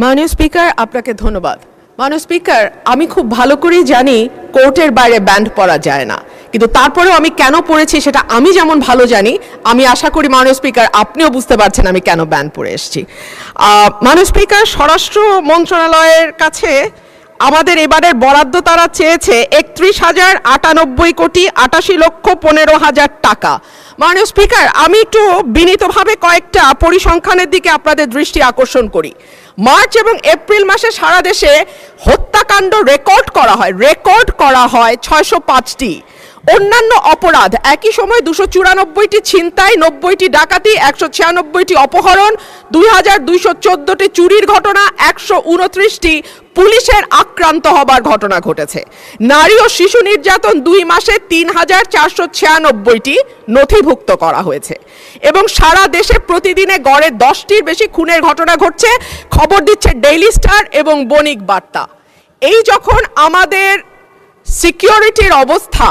মাননীয় স্পিকার, আপনাকে ধন্যবাদ। মাননীয় স্পিকার, আমি খুব ভালো করেই জানি কোর্টের বাইরে ব্যান্ড পরা যায় না, কিন্তু তারপরেও আমি কেন পড়েছি সেটা আমি যেমন ভালো জানি, আমি আশা করি মাননীয় স্পিকার আপনিও বুঝতে পারছেন আমি কেন ব্যান্ড পরে এসেছি। মাননীয় স্পিকার, স্বরাষ্ট্র মন্ত্রণালয়ের কাছে আমাদের এবারের বরাদ্দ তারা চেয়েছে 31,098,85,15,000 টাকা। মাননীয় স্পিকার, আমি একটু বিনীতভাবে কয়েকটা পরিসংখ্যানের দিকে আপনাদের দৃষ্টি আকর্ষণ করি। মার্চ এবং এপ্রিল মাসে সারা দেশে হত্যাকাণ্ড রেকর্ড করা হয় 605টি। অন্যান্য অপরাধ একই সময় 294টি ছিনতাই, 90টি ডাকাতি, 196টি অপহরণ, 2214টি চুরির ঘটনা, 129টি পুলিশের আক্রান্ত হবার ঘটনা ঘটেছে। নারী ও শিশু নির্যাতন 2 মাসে 3,496টি নথিভুক্ত করা হয়েছে এবং সারা দেশে প্রতিদিনে গড়ে 10টির বেশি খুনের ঘটনা ঘটছে, খবর দিচ্ছে ডেইলি স্টার এবং বণিক বার্তা। এই যখন আমাদের সিকিউরিটির অবস্থা,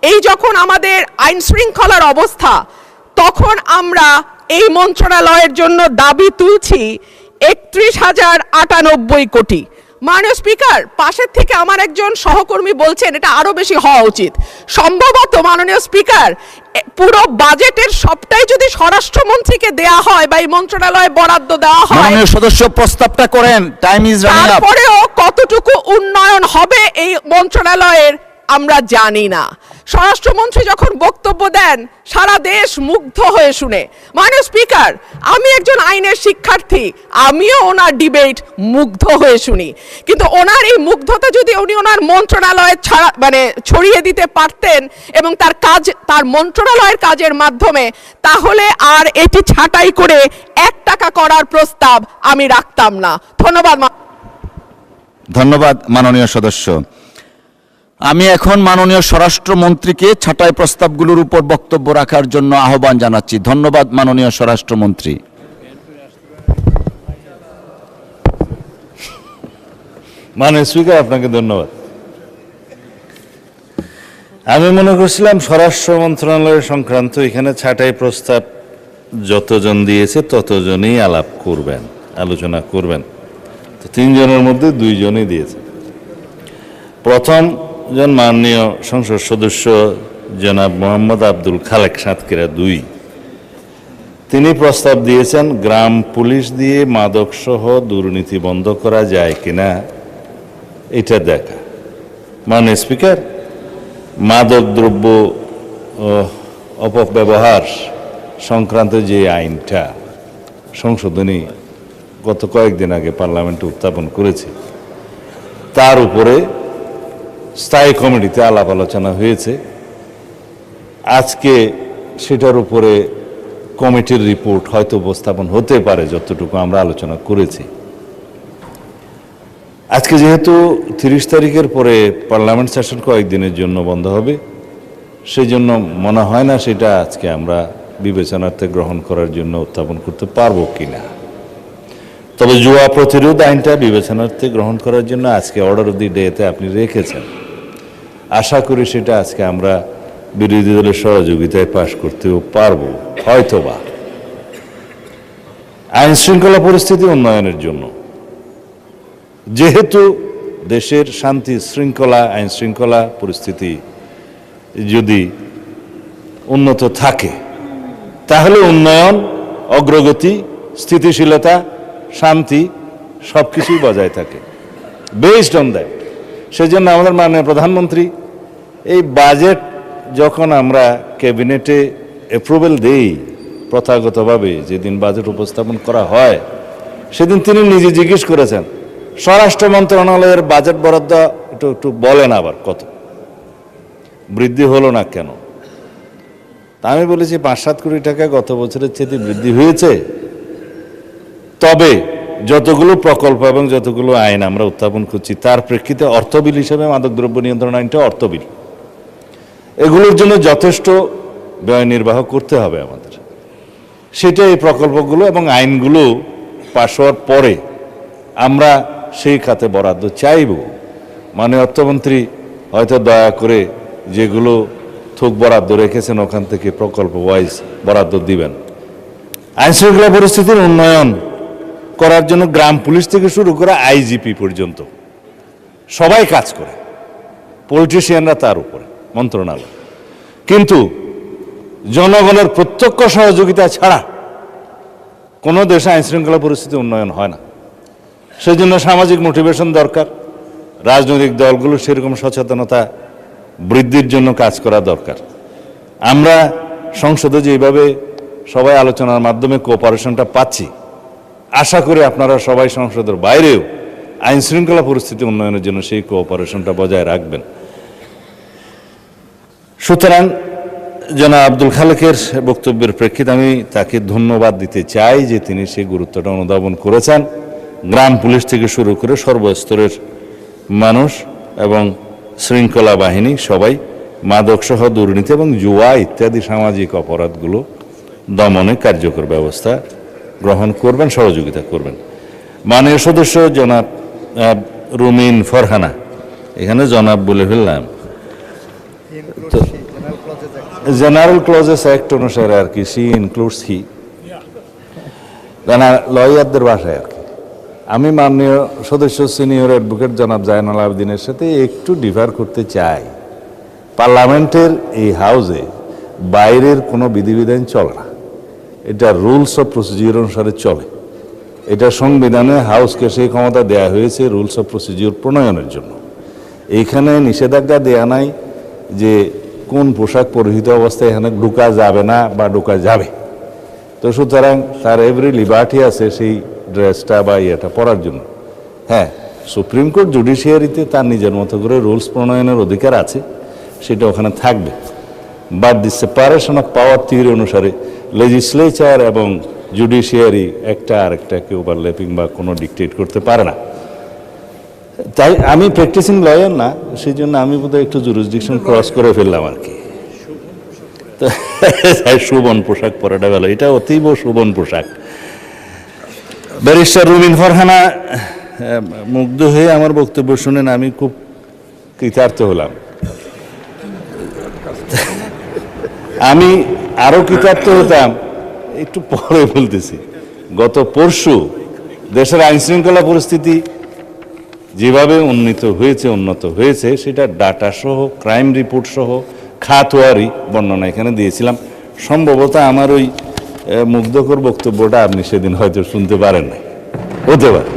এই যখন আমাদের আইন শৃঙ্খলার অবস্থা, তখন আমরা এই মন্ত্রণালয়ের জন্য দাবি তুলছি 31,098 কোটি। মাননীয় স্পিকার, পাশের থেকে আমার একজন সহকর্মী বলছেন এটা আরো বেশি হওয়া উচিত। সম্ভবত মাননীয় স্পিকার, পুরো বাজেটের সবটাই যদি স্বরাষ্ট্রমন্ত্রীকে দেয়া হয় বা এই মন্ত্রণালয়ে বরাদ্দ দেওয়া হয়, মাননীয় সদস্য প্রস্তাবটা করেন, টাইম ইজ রানিং আপ। তারপরেও কতটুকু উন্নয়ন হবে এই মন্ত্রণালয়ের আমরা জানি না। স্বরাষ্ট্রমন্ত্রী যখন বক্তব্য দেন সারা দেশ মুগ্ধ হয়ে শুনে। মাননীয় স্পিকার, আমি একজন আইনের শিক্ষার্থী, আমিও ওনার ডিবেট মুগ্ধ হয়ে শুনি, কিন্তু ওনার এই মুগ্ধতা যদি উনি ওনার মন্ত্রণালয়ে ছড়িয়ে দিতে পারতেন এবং তার মন্ত্রণালয়ের কাজের মাধ্যমে, তাহলে আর এটি ছাঁটাই করে 1 টাকা করার প্রস্তাব আমি রাখতাম না। ধন্যবাদ মাননীয় সদস্য। আমি এখন মাননীয় স্বরাষ্ট্রমন্ত্রীকে ছাঁটাই প্রস্তাবগুলোর উপর বক্তব্য রাখার জন্য আহ্বান জানাচ্ছি। ধন্যবাদ মাননীয় স্বরাষ্ট্রমন্ত্রী। মাননীয় স্পিকার, আপনাকে ধন্যবাদ। আমি মনে করছিলাম স্বরাষ্ট্র মন্ত্রণালয় সংক্রান্ত এখানে ছাঁটাই প্রস্তাব যতজন দিয়েছে ততজনই আলোচনা করবেন। তো 3 জনের মধ্যে 2 জনই দিয়েছে। প্রথম জন মাননীয় সংসদ সদস্য জনাব মোহাম্মদ আব্দুল খালেক, সাতক্ষীরা 2, তিনি প্রস্তাব দিয়েছেন গ্রাম পুলিশ দিয়ে মাদক সহ দুর্নীতি বন্ধ করা যায় কিনা এটা দেখা। মাননীয় স্পিকার, মাদক দ্রব্য অপব্যবহার সংক্রান্ত যে আইনটা সংশোধনী গত কয়েকদিন আগে পার্লামেন্টে উত্থাপন করেছে, তার উপরে স্থায়ী কমিটিতে আলাপ আলোচনা হয়েছে। আজকে সেটার উপরে কমিটির রিপোর্ট হয়তো উপস্থাপন হতে পারে, যতটুকু আমরা আলোচনা করেছি। আজকে যেহেতু 30 তারিখের পরে পার্লামেন্ট সেশন কয়েকদিনের জন্য বন্ধ হবে, সেই জন্য মনে হয় না সেটা আজকে আমরা বিবেচনার্থে গ্রহণ করার জন্য উত্থাপন করতে পারবো কিনা। তবে জুয়া প্রতিরোধ আইনটা বিবেচনার্থে গ্রহণ করার জন্য আজকে অর্ডার অফ দি ডেতে আপনি রেখেছেন। আশা করি সেটা আজকে আমরা বিরোধী দলের সহযোগিতায় পাশ করতেও পারবো হয়তোবা। আইন শৃঙ্খলা পরিস্থিতি উন্নয়নের জন্য, যেহেতু দেশের শান্তি শৃঙ্খলা, আইন শৃঙ্খলা পরিস্থিতি যদি উন্নত থাকে, তাহলে উন্নয়ন, অগ্রগতি, স্থিতিশীলতা, শান্তি সবকিছুই বজায় থাকে। বেসড অন দ্যাট, সেজন্য আমাদের মাননীয় প্রধানমন্ত্রী এই বাজেট যখন আমরা ক্যাবিনেটে অ্যাপ্রুভাল দেই, প্রথাগতভাবে যেদিন বাজেট উপস্থাপন করা হয় সেদিন তিনি নিজে জিজ্ঞেস করেছেন স্বরাষ্ট্র মন্ত্রণালয়ের বাজেট বরাদ্দ একটু বলেন আবার কত বৃদ্ধি হলো না কেন। তা আমি বলেছি 5-7 কোটি টাকা গত বছরের চেয়ে বৃদ্ধি হয়েছে, তবে যতগুলো প্রকল্প এবং যতগুলো আইন আমরা উত্থাপন করছি তার প্রেক্ষিতে অর্থবিল হিসেবে মাদকদ্রব্য নিয়ন্ত্রণ আইনটা অর্থবিল, এগুলোর জন্য যথেষ্ট ব্যয় নির্বাহ করতে হবে আমাদের। সেটা এই প্রকল্পগুলো এবং আইনগুলো পাশ হওয়ার পরে আমরা সেই খাতে বরাদ্দ চাইব। মাননীয় অর্থমন্ত্রী হয়তো দয়া করে যেগুলো থোক বরাদ্দ রেখেছেন ওখান থেকে প্রকল্প ওয়াইজ বরাদ্দ দিবেন। আইন শৃঙ্খলা পরিস্থিতির উন্নয়ন করার জন্য গ্রাম পুলিশ থেকে শুরু করে আইজিপি পর্যন্ত সবাই কাজ করে, পলিটিশিয়ানরা তার উপরে মন্ত্রণালয়। কিন্তু জনগণের প্রত্যক্ষ সহযোগিতা ছাড়া কোনো দেশে আইনশৃঙ্খলা পরিস্থিতি উন্নয়ন হয় না। সেই জন্য সামাজিক মোটিভেশন দরকার, রাজনৈতিক দলগুলো সেরকম সচেতনতা বৃদ্ধির জন্য কাজ করা দরকার। আমরা সংসদে যেভাবে সবাই আলোচনার মাধ্যমে কোঅপারেশনটা পাচ্ছি, আশা করি আপনারা সবাই সংসদের বাইরেও আইন শৃঙ্খলা পরিস্থিতি উন্নয়নের জন্য সেই কোঅপারেশনটা বজায় রাখবেন। সুতরাং জনাব আব্দুল খালেকের বক্তব্যের প্রেক্ষিতে আমি তাকে ধন্যবাদ দিতে চাই যে তিনি সেই গুরুত্বটা অনুধাবন করেছেন। গ্রাম পুলিশ থেকে শুরু করে সর্বস্তরের মানুষ এবং শৃঙ্খলা বাহিনী সবাই মাদকসহ দুর্নীতি এবং জুয়া ইত্যাদি সামাজিক অপরাধগুলো দমনে কার্যকর ব্যবস্থা গ্রহণ করবেন, সহযোগিতা করবেন। মাননীয় সদস্য জনাব রুমিন ফরহানা, এখানে জনাব বলে ফেললাম, জেনারেল ক্লজেস অ্যাক্ট অনুসারে আর কি, সি ইনক্লুডস হি, লয়ারদের ভাষায় আর কি। আমি মাননীয় সদস্য সিনিয়র অ্যাডভোকেট জনাব জায়নাল আবেদিনের সাথে একটু ডিফার করতে চাই। পার্লামেন্টের এই হাউসে বাইরের কোনো বিধিবিধান চলে না, এটা রুলস অফ প্রসিডিউর অনুসারে চলে। এটা সংবিধানে হাউসকে সেই ক্ষমতা দেয়া হয়েছে রুলস অফ প্রসিডিউর প্রণয়নের জন্য। এইখানে নিষেধাজ্ঞা দেয়া নাই যে কোন পোশাক পরিহিত অবস্থায় এখানে ঢুকা যাবে না বা ঢুকা যাবে। তো সুতরাং তার এভরি লিবার্টি আছে সেই ড্রেসটা বা ইয়েটা পরার জন্য। হ্যাঁ, সুপ্রিম কোর্ট জুডিশিয়ারিতে তার নিজের মতো করে রুলস প্রণয়নের অধিকার আছে, সেটা ওখানে থাকবে। But the separation of power theory অনুসারে লেজিসলেচার এবং জুডিশিয়ারি একটা আরেকটাকে ওভারল্যাপিং বা কোনো ডিকটেট করতে পারে না। তাই আমি প্র্যাকটিসিং লয়ার না, সেই জন্য আমি বোধহয় একটু জুরিসডিকশন ক্রস করে ফেললাম আর কি। শোভন পোশাক পরাটা ভালো, এটা অতীব শোভন পোশাক। ব্যারিস্টার রুমিন ফরহানা মুগ্ধ হয়ে আমার বক্তব্য শুনেন আমি খুব কৃতার্থ হলাম। আমি আরো কৃতার্থ হতাম একটু পরে বলতেছি। গত পরশু দেশের আইন শৃঙ্খলা পরিস্থিতি যেভাবে উন্নত হয়েছে সেটা ডাটা সহ, ক্রাইম রিপোর্ট সহ, খাতোয়ারি বর্ণনা এখানে দিয়েছিলাম। সম্ভবত আমার ওই মুগ্ধকর বক্তব্যটা আপনি সেদিন হয়তো শুনতে পারেন নাই, হতে পারে।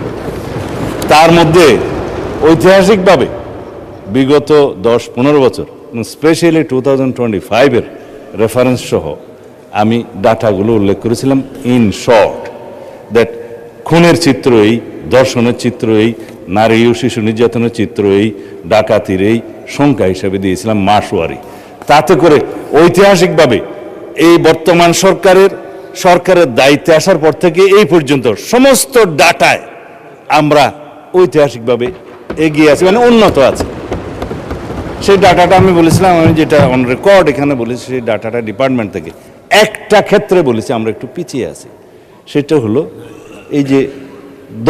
তার মধ্যে ঐতিহাসিকভাবে বিগত 10-15 বছর, স্পেশালি 2025-এর রেফারেন্স সহ আমি ডাটাগুলো উল্লেখ করেছিলাম। ইন শর্ট দ্যাট খুনের চিত্র এই, ধর্ষণের চিত্র এই, নারী ও শিশু নির্যাতনের চিত্র এই, ডাকাতির এই সংখ্যা হিসাবে দিয়েছিলাম মাসওয়ারি। তাতে করে ঐতিহাসিকভাবে এই বর্তমান সরকারের দায়িত্বে আসার পর থেকে এই পর্যন্ত সমস্ত ডাটায় আমরা ঐতিহাসিকভাবে এগিয়ে আছি, মানে উন্নত আছে। সেই ডাটাটা আমি বলেছিলাম, আমি যেটা অন রেকর্ড এখানে বলেছি, সেই ডাটাটা ডিপার্টমেন্ট থেকে একটা ক্ষেত্রে বলেছি আমরা একটু পিছিয়ে আছি। সেটা হলো এই যে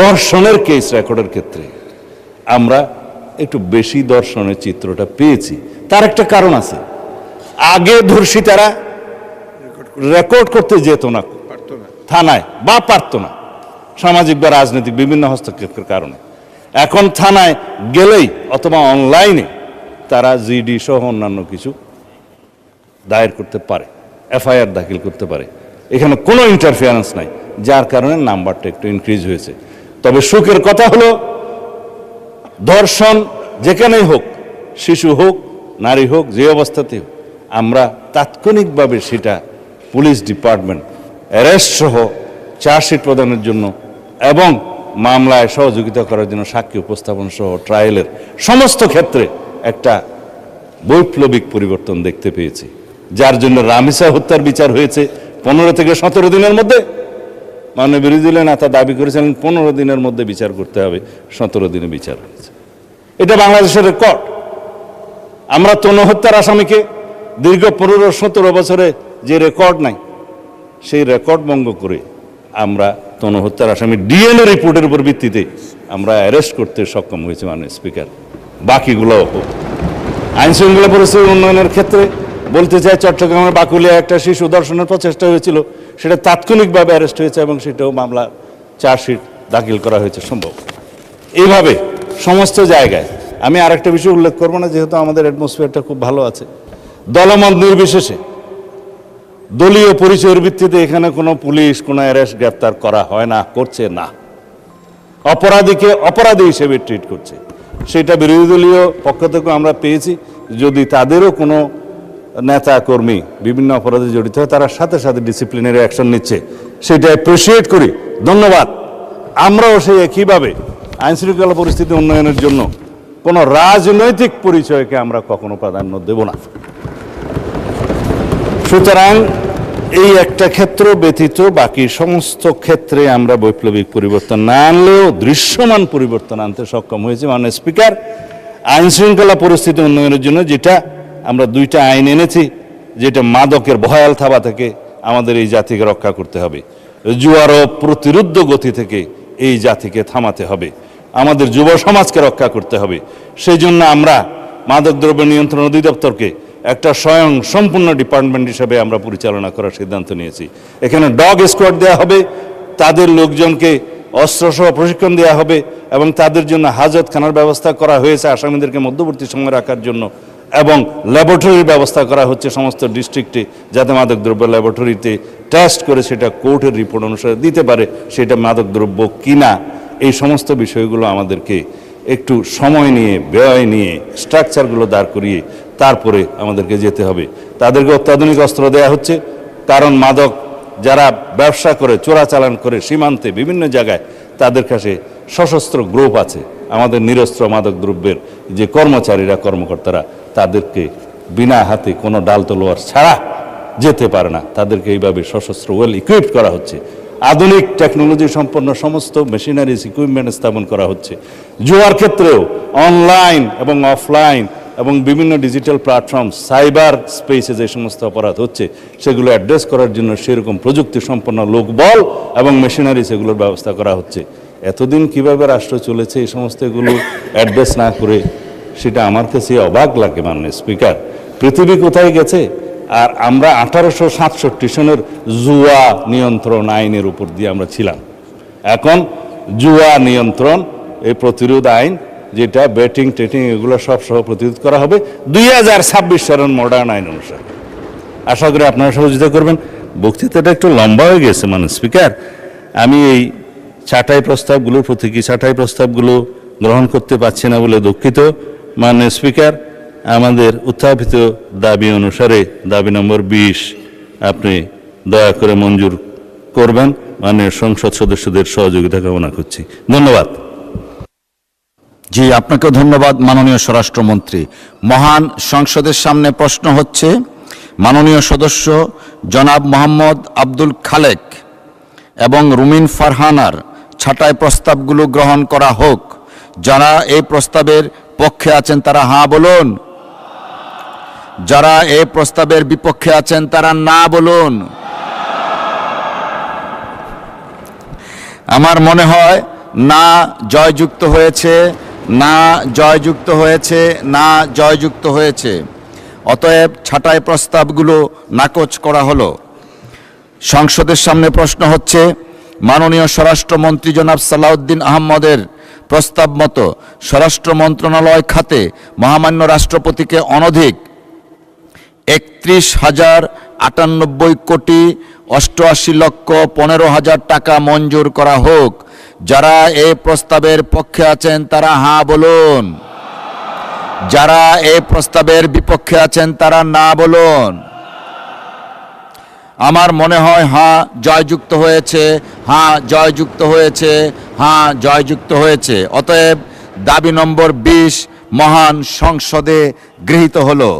দর্শনের কেস রেকর্ডের ক্ষেত্রে আমরা একটু বেশি দর্শনের চিত্রটা পেয়েছি। তার একটা কারণ আছে, আগে ধর্ষিতারা রেকর্ড করতে যেত না থানায়, বা পারতো না, সামাজিক বা রাজনৈতিক বিভিন্ন হস্তক্ষেপের কারণে। এখন থানায় গেলেই অথবা অনলাইনে তারা জিডি সহ অন্যান্য কিছু দায়ের করতে পারে, এফআইআর দাখিল করতে পারে। এখানে কোনো ইন্টারফিয়ারেন্স নাই, যার কারণে নাম্বারটা একটু ইনক্রিজ হয়েছে। তবে সুখের কথা হলো ধর্ষণ যেখানেই হোক, শিশু হোক, নারী হোক, যে অবস্থাতে হোক, আমরা তাৎক্ষণিকভাবে সেটা পুলিশ ডিপার্টমেন্ট অ্যারেস্ট সহ চার্জশিট প্রদানের জন্য এবং মামলায় সহযোগিতা করার জন্য সাক্ষী উপস্থাপন সহ ট্রায়ালের সমস্ত ক্ষেত্রে একটা বৈপ্লবিক পরিবর্তন দেখতে পেয়েছি, যার জন্য রামিসা হত্যার বিচার হয়েছে 15 থেকে 17 দিনের মধ্যে। মাননীয় বিরোধী দলীয় নেতা দাবি করেছিলেন 15 দিনের মধ্যে বিচার করতে হবে, 17 দিনে বিচার হয়েছে। এটা বাংলাদেশের রেকর্ড। আমরা তনু হত্যার আসামিকে দীর্ঘ 15-17 বছরে যে রেকর্ড নাই, সেই রেকর্ড ভঙ্গ করে আমরা তনু হত্যার আসামি ডিএনএ রিপোর্টের উপর ভিত্তিতে আমরা অ্যারেস্ট করতে সক্ষম হয়েছি মাননীয় স্পিকার। বাকিগুলো আইন শৃঙ্খলা পরিস্থিতি উন্নয়নের ক্ষেত্রে বলতে চাই, চট্টগ্রামের বাকুলিয়া একটা শিশু দর্শনের প্রচেষ্টা হয়েছিল, সেটা তাৎক্ষণিকভাবে অ্যারেস্ট হয়েছে এবং সেটাও মামলা চার্জশিট দাখিল করা হয়েছে সম্ভব। এইভাবে সমস্ত জায়গায় আমি আরেকটা বিষয় উল্লেখ করবো না, যেহেতু আমাদের অ্যাটমসফিয়ারটা খুব ভালো আছে। দলমত নির্বিশেষে দলীয় পরিচয়ের ভিত্তিতে এখানে কোনো পুলিশ কোনো অ্যারেস্ট গ্রেপ্তার করা হয় না, করছে না। অপরাধীকে অপরাধী হিসেবে ট্রিট করছে। সেটা বিরোধী দলীয় পক্ষ থেকে আমরা পেয়েছি। যদি তাদেরও কোনো নেতা কর্মী বিভিন্ন অপরাধে জড়িত হয়, তারা সাথে সাথে ডিসিপ্লিনারি অ্যাকশন নিচ্ছে, সেটা অ্যাপ্রিসিয়েট করি, ধন্যবাদ। আমরাও সেই একইভাবে আইনশৃঙ্খলা পরিস্থিতি উন্নয়নের জন্য কোনো রাজনৈতিক পরিচয়কে আমরা কখনো প্রাধান্য দেব না। সুতরাং এই একটা ক্ষেত্র ব্যতীত বাকি সমস্ত ক্ষেত্রে আমরা বৈপ্লবিক পরিবর্তন না আনলেও দৃশ্যমান পরিবর্তন আনতে সক্ষম হয়েছে। মাননীয় স্পিকার, আইন শৃঙ্খলা পরিস্থিতি উন্নয়নের জন্য যেটা আমরা দুইটা আইন এনেছি, যেটা মাদকের ভয়াল থাবা থেকে আমাদের এই জাতিকে রক্ষা করতে হবে, জুয়ার ও প্রতিরোধ গতি থেকে এই জাতিকে থামাতে হবে, আমাদের যুব সমাজকে রক্ষা করতে হবে। সেই জন্য আমরা মাদকদ্রব্য নিয়ন্ত্রণ অধিদপ্তরকে একটা স্বয়ং সম্পূর্ণ ডিপার্টমেন্ট হিসেবে আমরা পরিচালনা করার সিদ্ধান্ত নিয়েছি। এখানে ডগ স্কোয়াড দেওয়া হবে, তাদের লোকজনকে অস্ত্রসহ প্রশিক্ষণ দেওয়া হবে এবং তাদের জন্য হাজতখানার ব্যবস্থা করা হয়েছে আসামিদেরকে মধ্যবর্তী সময় রাখার জন্য, এবং ল্যাবরেটরির ব্যবস্থা করা হচ্ছে সমস্ত ডিস্ট্রিক্টে, যাতে মাদকদ্রব্য ল্যাবরেটরিতে টেস্ট করে সেটা কোর্টের রিপোর্ট অনুসারে দিতে পারে সেটা মাদকদ্রব্য কিনা। এই সমস্ত বিষয়গুলো আমাদেরকে একটু সময় নিয়ে, ব্যয় নিয়ে, স্ট্রাকচারগুলো দাঁড় করিয়ে তারপরে আমাদেরকে যেতে হবে। তাদেরকে অত্যাধুনিক অস্ত্র দেওয়া হচ্ছে, কারণ মাদক যারা ব্যবসা করে, চোরাচালান করে সীমান্তে বিভিন্ন জায়গায়, তাদের কাছে সশস্ত্র গ্রুপ আছে। আমাদের নিরস্ত্র মাদক দ্রব্যের যে কর্মচারীরা, কর্মকর্তারা, তাদেরকে বিনা হাতে কোনো ডাল তলোয়ার ছাড়া যেতে পারে না। তাদেরকে এইভাবে সশস্ত্র ওয়েল ইকুইপড করা হচ্ছে। আধুনিক টেকনোলজি সম্পন্ন সমস্ত মেশিনারিজ ইকুইপমেন্ট স্থাপন করা হচ্ছে। জুয়ার ক্ষেত্রেও অনলাইন এবং অফলাইন এবং বিভিন্ন ডিজিটাল প্ল্যাটফর্ম, সাইবার স্পেসে যে সমস্ত অপরাধ হচ্ছে সেগুলো অ্যাড্রেস করার জন্য সেরকম প্রযুক্তি সম্পন্ন লোকবল এবং মেশিনারিজ এগুলোর ব্যবস্থা করা হচ্ছে। এতদিন কিভাবে রাষ্ট্র চলেছে এই সমস্ত এগুলো অ্যাড্রেস না করে, সেটা আমার কাছে অবাক লাগে। মাননীয় স্পিকার, পৃথিবী কোথায় গেছে? আর আমরা 1867 সনের জুয়া নিয়ন্ত্রণ আইনের উপর দিয়ে আমরা ছিলাম। এখন জুয়া নিয়ন্ত্রণ এই প্রতিরোধ আইন, যেটা ব্যাটিং টেটিং এগুলো সব সহ প্রতিরোধ করা হবে 2026 সনের মডার্ন আইন অনুসারে। আশা করি আপনারা সহযোগিতা করবেন। বক্তৃতাটা একটু লম্বা হয়ে গেছে মাননীয় স্পিকার। আমি এই ছাঁটাই প্রস্তাবগুলোর প্রতীকী ছাঁটাই প্রস্তাবগুলো গ্রহণ করতে পারছি না বলে দুঃখিত। মাননীয় স্পিকার, আমাদের উত্থাপিত দাবি অনুসারে দাবি নম্বর 20 আপনি দয়া করে মঞ্জুর করবেন। মাননীয় সংসদ সদস্যদের সহযোগিতা কামনা করছি। ধন্যবাদ। জি, আপনাকে ধন্যবাদ মাননীয় স্বরাষ্ট্রমন্ত্রী। মহান সংসদের সামনে প্রশ্ন হচ্ছে, মাননীয় সদস্য জনাব মোহাম্মদ আব্দুল খালেক এবং রুমিন ফারহানার ছাঁটাই প্রস্তাবগুলো গ্রহণ করা হোক। যারা এই প্রস্তাবের পক্ষে আছেন তারা হাঁ বলুন, যারা এই প্রস্তাবের বিপক্ষে আছেন তারা না বলুন। আমার মনে হয় না জয়যুক্ত হয়েছে, না জয়যুক্ত হয়েছে, না জয়যুক্ত হয়েছে। অতএব ছাঁটাই প্রস্তাবগুলো নাকচ করা হলো। সংসদের সামনে প্রশ্ন হচ্ছে, মাননীয় স্বরাষ্ট্রমন্ত্রী জনাব সালাউদ্দিন আহমদের প্রস্তাব মতো স্বরাষ্ট্র মন্ত্রণালয় খাতে মহামান্য রাষ্ট্রপতিকে অনধিক 31,098 কোটি 88,15,000 টাকা মঞ্জুর করা হোক। যারা এই প্রস্তাবের পক্ষে আছেন তারা হাঁ বলুন, যারা এই প্রস্তাবের বিপক্ষে আছেন তারা না বলুন। আমার মনে হয় হাঁ জয়যুক্ত হয়েছে, হাঁ জয়যুক্ত হয়েছে, হাঁ জয়যুক্ত হয়েছে। অতএব দাবি নম্বর 20 মহান সংসদে গৃহীত হলো।